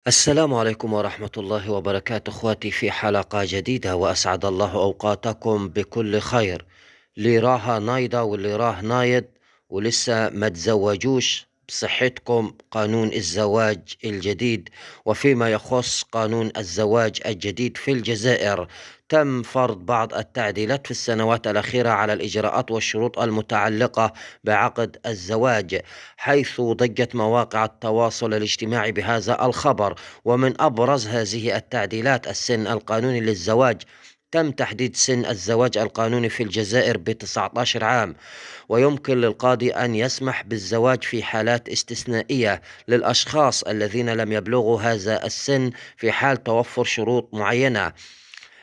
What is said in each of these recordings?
السلام عليكم ورحمة الله وبركاته اخواتي في حلقة جديدة وأسعد الله أوقاتكم بكل خير. اللي راها نايضة واللي راه نايض ولسه ما تزوجوش بصحتكم قانون الزواج الجديد. وفيما يخص قانون الزواج الجديد في الجزائر، تم فرض بعض التعديلات في السنوات الأخيرة على الإجراءات والشروط المتعلقة بعقد الزواج، حيث ضجت مواقع التواصل الاجتماعي بهذا الخبر. ومن أبرز هذه التعديلات السن القانوني للزواج. تم تحديد سن الزواج القانوني في الجزائر ب19 عام، ويمكن للقاضي أن يسمح بالزواج في حالات استثنائية للأشخاص الذين لم يبلغوا هذا السن في حال توفر شروط معينة.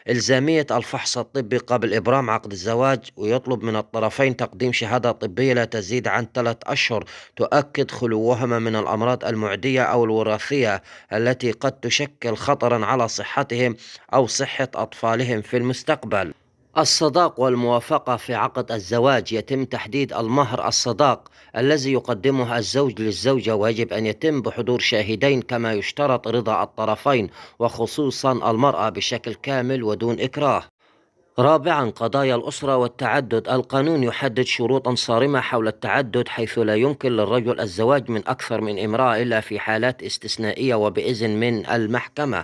إلزامية الفحص الطبي قبل إبرام عقد الزواج، ويطلب من الطرفين تقديم شهادة طبية لا تزيد عن 3 أشهر تؤكد خلوهما من الأمراض المعدية أو الوراثية التي قد تشكل خطرا على صحتهم أو صحة أطفالهم في المستقبل. الصداق والموافقة في عقد الزواج. يتم تحديد المهر الصداق الذي يقدمه الزوج للزوجة، ويجب أن يتم بحضور شاهدين، كما يشترط رضا الطرفين وخصوصا المرأة بشكل كامل ودون إكراه. رابعا، قضايا الأسرة والتعدد. القانون يحدد شروطا صارمة حول التعدد، حيث لا يمكن للرجل الزواج من أكثر من امرأة إلا في حالات استثنائية وبإذن من المحكمة.